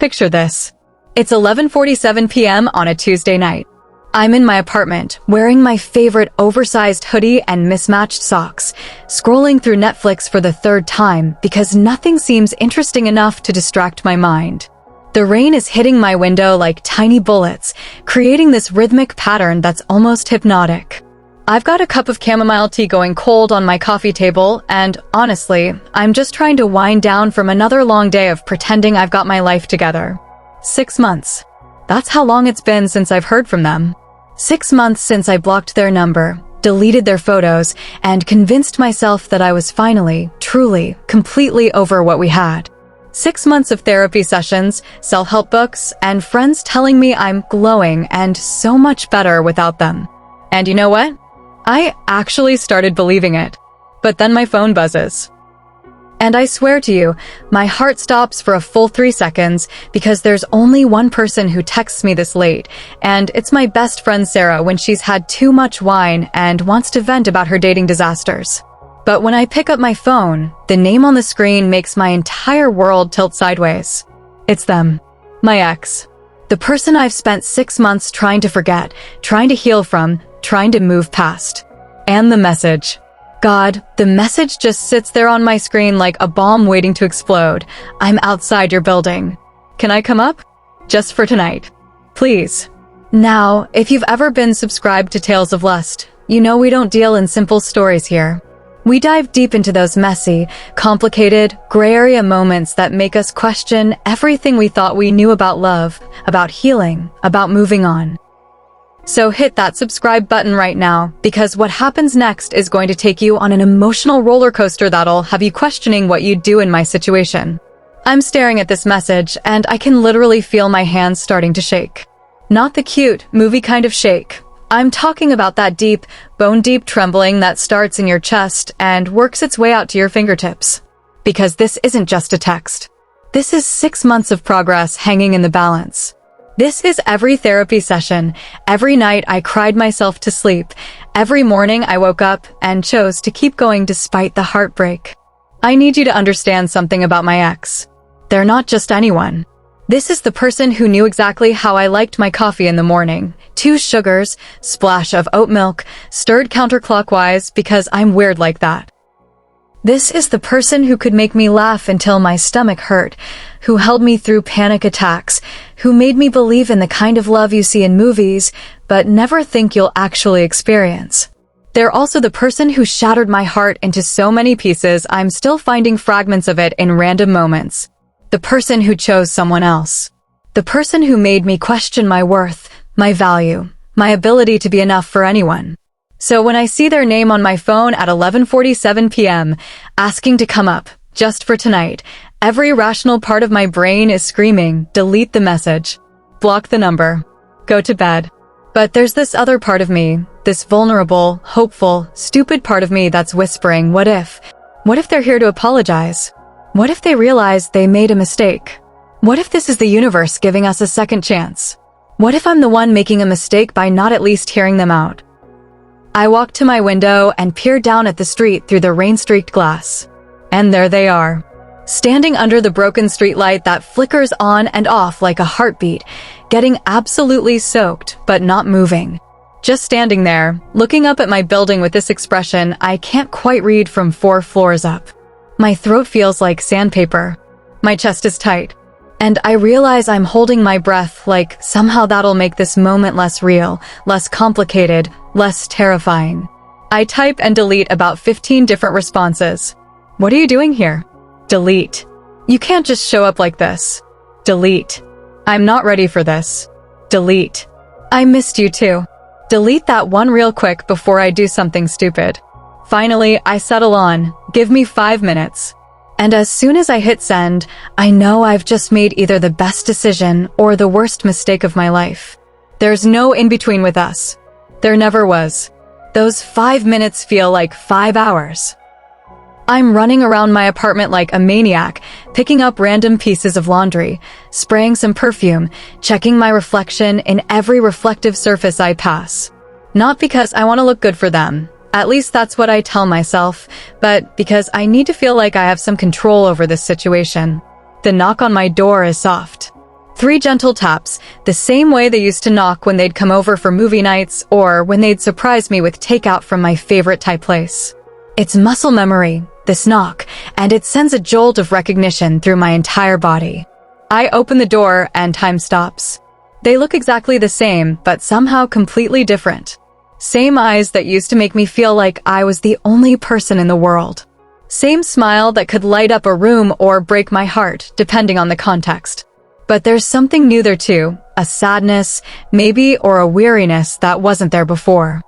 Picture this. It's 11:47 p.m. on a Tuesday night. I'm in my apartment, wearing my favorite oversized hoodie and mismatched socks, scrolling through Netflix for the third time because nothing seems interesting enough to distract my mind. The rain is hitting my window like tiny bullets, creating this rhythmic pattern that's almost hypnotic. I've got a cup of chamomile tea going cold on my coffee table, and honestly, I'm just trying to wind down from another long day of pretending I've got my life together. 6 months. That's how long it's been since I've heard from them. 6 months since I blocked their number, deleted their photos, and convinced myself that I was finally, truly, completely over what we had. 6 months of therapy sessions, self-help books, and friends telling me I'm glowing and so much better without them. And you know what? I actually started believing it. But then my phone buzzes. And I swear to you, my heart stops for a full 3 seconds because there's only one person who texts me this late, and it's my best friend Sarah when she's had too much wine and wants to vent about her dating disasters. But when I pick up my phone, the name on the screen makes my entire world tilt sideways. It's them. My ex. The person I've spent 6 months trying to forget, trying to heal from, trying to move past. And the message. God, the message just sits there on my screen like a bomb waiting to explode. I'm outside your building. Can I come up? Just for tonight. Please. Now, if you've ever been subscribed to Tales of Lust, you know we don't deal in simple stories here. We dive deep into those messy, complicated, gray area moments that make us question everything we thought we knew about love, about healing, about moving on. So hit that subscribe button right now, because what happens next is going to take you on an emotional roller coaster that'll have you questioning what you'd do in my situation. I'm staring at this message, and I can literally feel my hands starting to shake. Not the cute, movie kind of shake. I'm talking about that deep, bone-deep trembling that starts in your chest and works its way out to your fingertips. Because this isn't just a text. This is 6 months of progress hanging in the balance. This is every therapy session, every night I cried myself to sleep, every morning I woke up and chose to keep going despite the heartbreak. I need you to understand something about my ex. They're not just anyone. This is the person who knew exactly how I liked my coffee in the morning. 2 sugars, splash of oat milk, stirred counterclockwise because I'm weird like that. This is the person who could make me laugh until my stomach hurt, who held me through panic attacks, who made me believe in the kind of love you see in movies, but never think you'll actually experience. They're also the person who shattered my heart into so many pieces I'm still finding fragments of it in random moments. The person who chose someone else. The person who made me question my worth, my value, my ability to be enough for anyone. So when I see their name on my phone at 11:47 p.m., asking to come up, just for tonight, every rational part of my brain is screaming, delete the message, block the number, go to bed. But there's this other part of me, this vulnerable, hopeful, stupid part of me that's whispering, what if? What if they're here to apologize? What if they realize they made a mistake? What if this is the universe giving us a second chance? What if I'm the one making a mistake by not at least hearing them out? I walk to my window and peer down at the street through the rain-streaked glass. And there they are, standing under the broken streetlight that flickers on and off like a heartbeat, getting absolutely soaked but not moving. Just standing there, looking up at my building with this expression I can't quite read from 4 floors up. My throat feels like sandpaper. My chest is tight. And I realize I'm holding my breath like somehow that'll make this moment less real, less complicated, less terrifying. I type and delete about 15 different responses. What are you doing here? Delete. You can't just show up like this. Delete. I'm not ready for this. Delete. I missed you too. Delete that one real quick before I do something stupid. Finally, I settle on, give me 5 minutes. And as soon as I hit send, I know I've just made either the best decision or the worst mistake of my life. There's no in-between with us. There never was. Those 5 minutes feel like 5 hours. I'm running around my apartment like a maniac, picking up random pieces of laundry, spraying some perfume, checking my reflection in every reflective surface I pass. Not because I want to look good for them. At least that's what I tell myself, but because I need to feel like I have some control over this situation. The knock on my door is soft. 3 gentle taps, the same way they used to knock when they'd come over for movie nights or when they'd surprise me with takeout from my favorite Thai place. It's muscle memory, this knock, and it sends a jolt of recognition through my entire body. I open the door and time stops. They look exactly the same, but somehow completely different. Same eyes that used to make me feel like I was the only person in the world. Same smile that could light up a room or break my heart, depending on the context. But there's something new there too, a sadness, maybe, or a weariness that wasn't there before.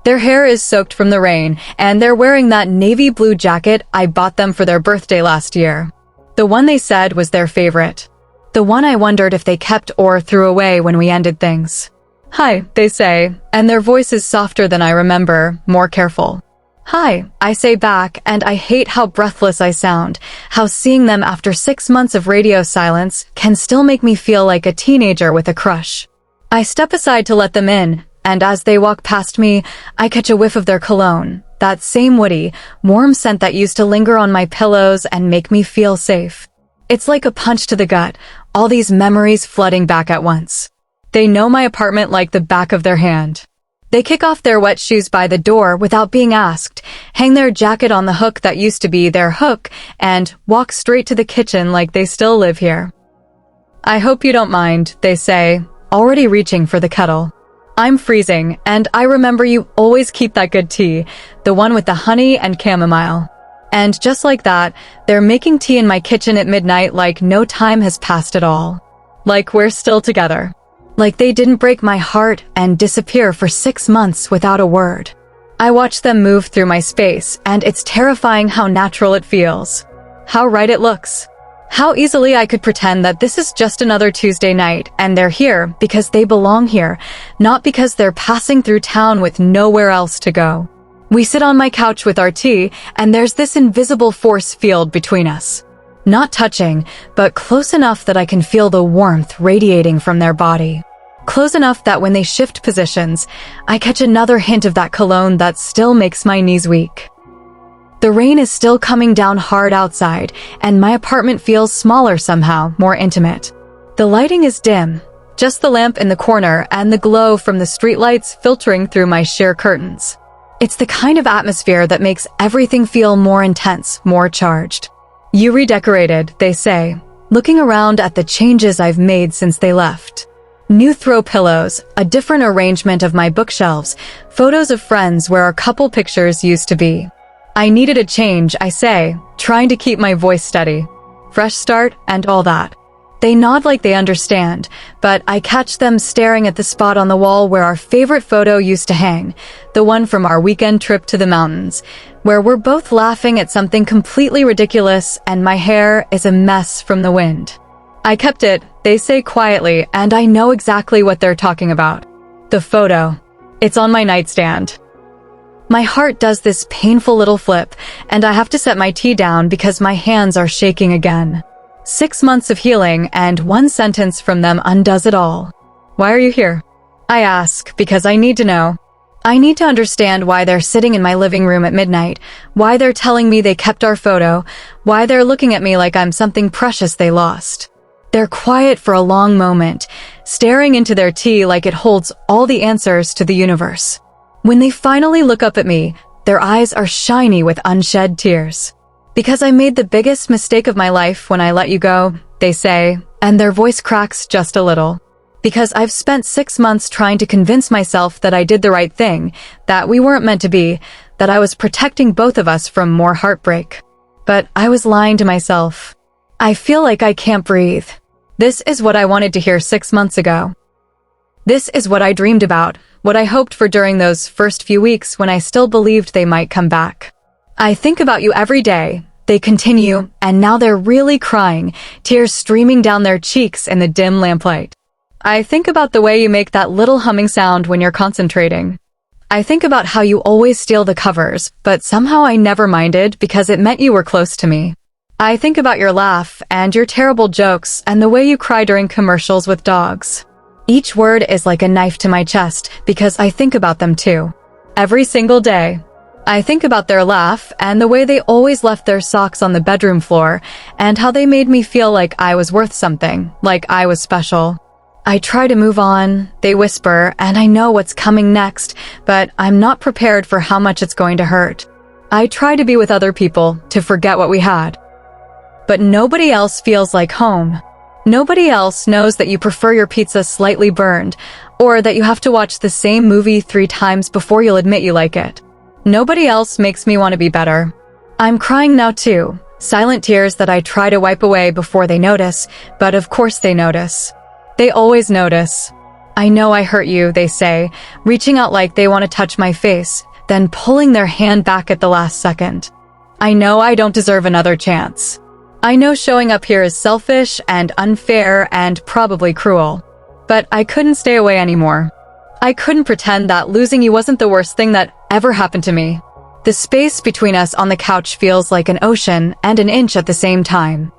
Their hair is soaked from the rain, and they're wearing that navy blue jacket I bought them for their birthday last year. The one they said was their favorite. The one I wondered if they kept or threw away when we ended things. "Hi," they say, and their voice is softer than I remember, more careful. "Hi," I say back, and I hate how breathless I sound, how seeing them after 6 months of radio silence can still make me feel like a teenager with a crush. I step aside to let them in, and as they walk past me, I catch a whiff of their cologne, that same woody, warm scent that used to linger on my pillows and make me feel safe. It's like a punch to the gut, all these memories flooding back at once. They know my apartment like the back of their hand. They kick off their wet shoes by the door without being asked, hang their jacket on the hook that used to be their hook, and walk straight to the kitchen like they still live here. "I hope you don't mind," they say, already reaching for the kettle. I'm freezing, and I remember you always keep that good tea, the one with the honey and chamomile. And just like that, they're making tea in my kitchen at midnight like no time has passed at all. Like we're still together. Like they didn't break my heart and disappear for 6 months without a word. I watch them move through my space, and it's terrifying how natural it feels. How right it looks. How easily I could pretend that this is just another Tuesday night, and they're here because they belong here, not because they're passing through town with nowhere else to go. We sit on my couch with our tea, and there's this invisible force field between us. Not touching, but close enough that I can feel the warmth radiating from their body. Close enough that when they shift positions, I catch another hint of that cologne that still makes my knees weak. The rain is still coming down hard outside, and my apartment feels smaller somehow, more intimate. The lighting is dim, just the lamp in the corner and the glow from the streetlights filtering through my sheer curtains. It's the kind of atmosphere that makes everything feel more intense, more charged. "You redecorated," they say, looking around at the changes I've made since they left. New throw pillows, a different arrangement of my bookshelves, photos of friends where our couple pictures used to be. I needed a change, I say, trying to keep my voice steady. Fresh start and all that. They nod like they understand, but I catch them staring at the spot on the wall where our favorite photo used to hang, the one from our weekend trip to the mountains, where we're both laughing at something completely ridiculous and my hair is a mess from the wind. "I kept it," they say quietly, and I know exactly what they're talking about. The photo. It's on my nightstand. My heart does this painful little flip, and I have to set my tea down because my hands are shaking again. 6 months of healing, and one sentence from them undoes it all. "Why are you here?" I ask, because I need to know. I need to understand why they're sitting in my living room at midnight, why they're telling me they kept our photo, why they're looking at me like I'm something precious they lost. They're quiet for a long moment, staring into their tea like it holds all the answers to the universe. When they finally look up at me, their eyes are shiny with unshed tears. "Because I made the biggest mistake of my life when I let you go," they say, and their voice cracks just a little. "Because I've spent 6 months trying to convince myself that I did the right thing, that we weren't meant to be, that I was protecting both of us from more heartbreak. But I was lying to myself. I feel like I can't breathe. This is what I wanted to hear 6 months ago. This is what I dreamed about, what I hoped for during those first few weeks when I still believed they might come back. I think about you every day," they continue, and now they're really crying, tears streaming down their cheeks in the dim lamplight. "I think about the way you make that little humming sound when you're concentrating. I think about how you always steal the covers, but somehow I never minded because it meant you were close to me. I think about your laugh and your terrible jokes and the way you cry during commercials with dogs. Each word is like a knife to my chest because I think about them too. Every single day. I think about their laugh and the way they always left their socks on the bedroom floor and how they made me feel like I was worth something, like I was special. I try to move on, they whisper, and I know what's coming next, but I'm not prepared for how much it's going to hurt. I try to be with other people, to forget what we had. But nobody else feels like home. Nobody else knows that you prefer your pizza slightly burned, or that you have to watch the same movie 3 times before you'll admit you like it. Nobody else makes me want to be better. I'm crying now too, silent tears that I try to wipe away before they notice, but of course they notice. They always notice. I know I hurt you, they say, reaching out like they want to touch my face, then pulling their hand back at the last second. I know I don't deserve another chance. I know showing up here is selfish and unfair and probably cruel. But I couldn't stay away anymore. I couldn't pretend that losing you wasn't the worst thing that ever happened to me. The space between us on the couch feels like an ocean and an inch at the same time.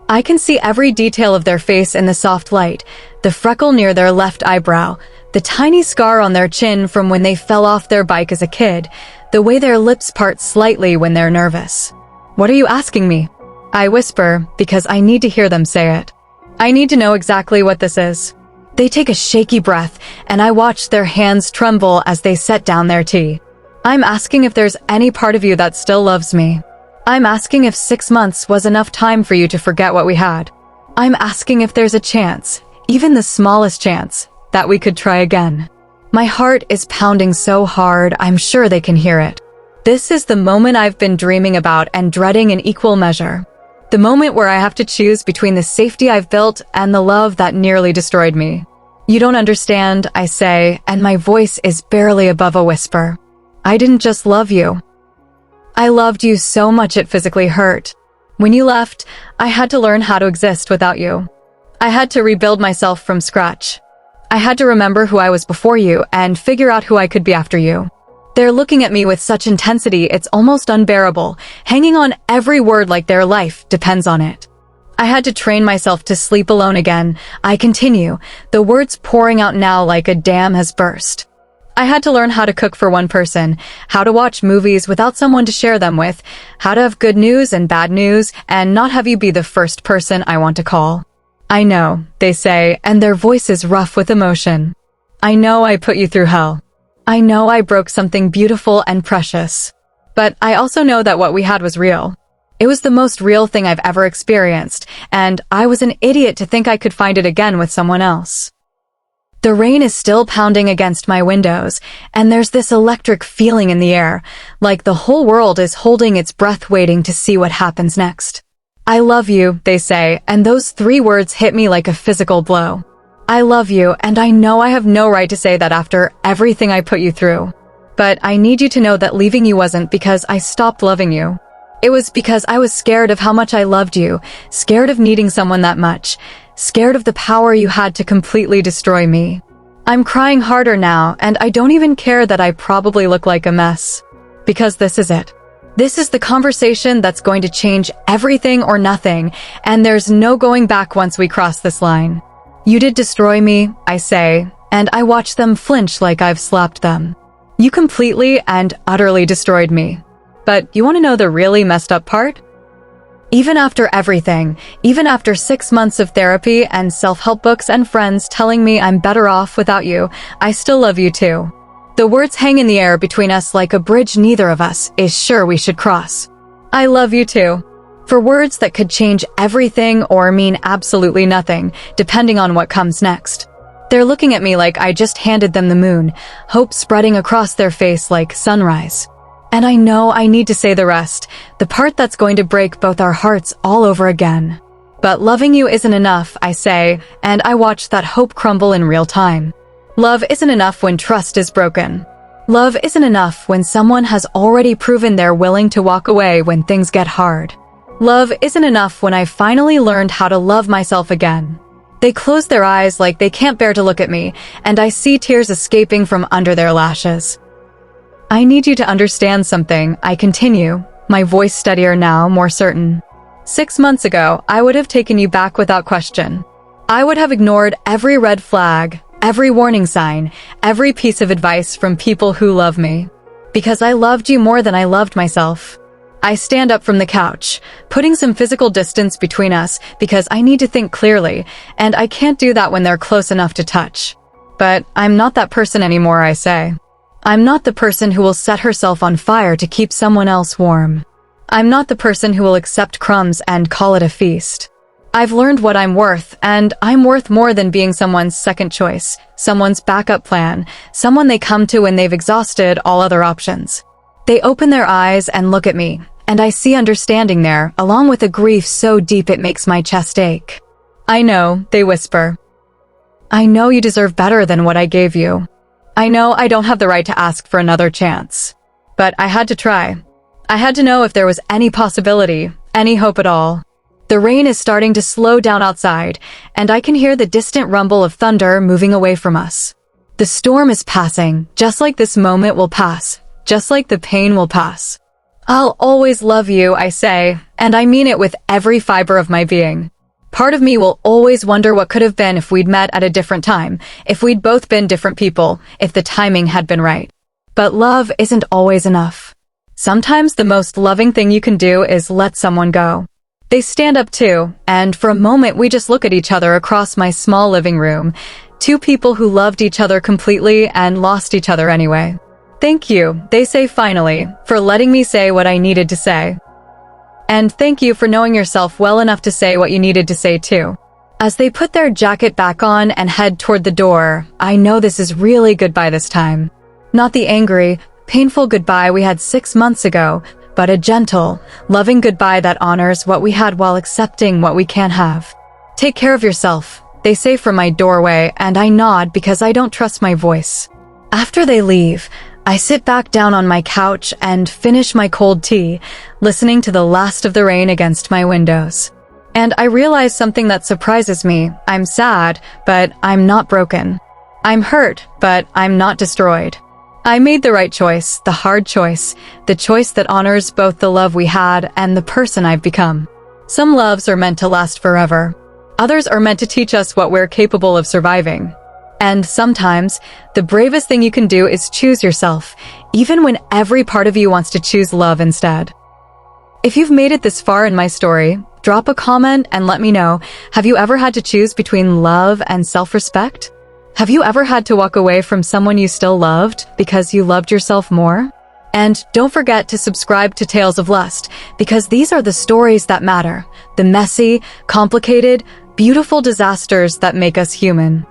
I can see every detail of their face in the soft light, the freckle near their left eyebrow, the tiny scar on their chin from when they fell off their bike as a kid, the way their lips part slightly when they're nervous. What are you asking me? I whisper, because I need to hear them say it. I need to know exactly what this is. They take a shaky breath, and I watch their hands tremble as they set down their tea. I'm asking if there's any part of you that still loves me. I'm asking if 6 months was enough time for you to forget what we had. I'm asking if there's a chance, even the smallest chance, that we could try again. My heart is pounding so hard, I'm sure they can hear it. This is the moment I've been dreaming about and dreading in equal measure. The moment where I have to choose between the safety I've built and the love that nearly destroyed me. You don't understand, I say, and my voice is barely above a whisper. I didn't just love you. I loved you so much it physically hurt. When you left, I had to learn how to exist without you. I had to rebuild myself from scratch. I had to remember who I was before you and figure out who I could be after you. They're looking at me with such intensity it's almost unbearable, hanging on every word like their life depends on it. I had to train myself to sleep alone again. I continue, the words pouring out now like a dam has burst. I had to learn how to cook for one person, how to watch movies without someone to share them with, how to have good news and bad news, and not have you be the first person I want to call. I know, they say, and their voice is rough with emotion. I know I put you through hell. I know I broke something beautiful and precious. But I also know that what we had was real. It was the most real thing I've ever experienced, and I was an idiot to think I could find it again with someone else. The rain is still pounding against my windows, and there's this electric feeling in the air, like the whole world is holding its breath waiting to see what happens next. I love you, they say, and those 3 words hit me like a physical blow. I love you, and I know I have no right to say that after everything I put you through. But I need you to know that leaving you wasn't because I stopped loving you. It was because I was scared of how much I loved you, scared of needing someone that much, scared of the power you had to completely destroy me. I'm crying harder now, and I don't even care that I probably look like a mess. Because this is it. This is the conversation that's going to change everything or nothing, and there's no going back once we cross this line. You did destroy me, I say, and I watch them flinch like I've slapped them. You completely and utterly destroyed me. But you want to know the really messed up part? Even after everything, even after 6 months of therapy and self-help books and friends telling me I'm better off without you, I still love you too. The words hang in the air between us like a bridge neither of us is sure we should cross. I love you too. For words that could change everything or mean absolutely nothing, depending on what comes next. They're looking at me like I just handed them the moon, hope spreading across their face like sunrise. And I know I need to say the rest, the part that's going to break both our hearts all over again. But loving you isn't enough, I say, and I watch that hope crumble in real time. Love isn't enough when trust is broken. Love isn't enough when someone has already proven they're willing to walk away when things get hard. Love isn't enough when I finally learned how to love myself again. They close their eyes like they can't bear to look at me, and I see tears escaping from under their lashes. I need you to understand something, I continue, my voice steadier now, more certain. 6 months ago, I would have taken you back without question. I would have ignored every red flag, every warning sign, every piece of advice from people who love me. Because I loved you more than I loved myself. I stand up from the couch, putting some physical distance between us because I need to think clearly, and I can't do that when they're close enough to touch. But I'm not that person anymore, I say. I'm not the person who will set herself on fire to keep someone else warm. I'm not the person who will accept crumbs and call it a feast. I've learned what I'm worth, and I'm worth more than being someone's second choice, someone's backup plan, someone they come to when they've exhausted all other options. They open their eyes and look at me, and I see understanding there, along with a grief so deep it makes my chest ache. I know, they whisper. I know you deserve better than what I gave you. I know I don't have the right to ask for another chance. But I had to try. I had to know if there was any possibility, any hope at all. The rain is starting to slow down outside, and I can hear the distant rumble of thunder moving away from us. The storm is passing, just like this moment will pass, just like the pain will pass. I'll always love you, I say, and I mean it with every fiber of my being. Part of me will always wonder what could have been if we'd met at a different time, if we'd both been different people, if the timing had been right. But love isn't always enough. Sometimes the most loving thing you can do is let someone go. They stand up too, and for a moment we just look at each other across my small living room. Two people who loved each other completely and lost each other anyway. Thank you, they say finally, for letting me say what I needed to say. And thank you for knowing yourself well enough to say what you needed to say too. As they put their jacket back on and head toward the door, I know this is really goodbye this time. Not the angry, painful goodbye we had 6 months ago, but a gentle, loving goodbye that honors what we had while accepting what we can't have. Take care of yourself, they say from my doorway, and I nod because I don't trust my voice. After they leave, I sit back down on my couch and finish my cold tea, listening to the last of the rain against my windows. And I realize something that surprises me. I'm sad, but I'm not broken. I'm hurt, but I'm not destroyed. I made the right choice, the hard choice, the choice that honors both the love we had and the person I've become. Some loves are meant to last forever. Others are meant to teach us what we're capable of surviving. And sometimes, the bravest thing you can do is choose yourself, even when every part of you wants to choose love instead. If you've made it this far in my story, drop a comment and let me know, have you ever had to choose between love and self-respect? Have you ever had to walk away from someone you still loved because you loved yourself more? And don't forget to subscribe to Tales of Lust, because these are the stories that matter, the messy, complicated, beautiful disasters that make us human.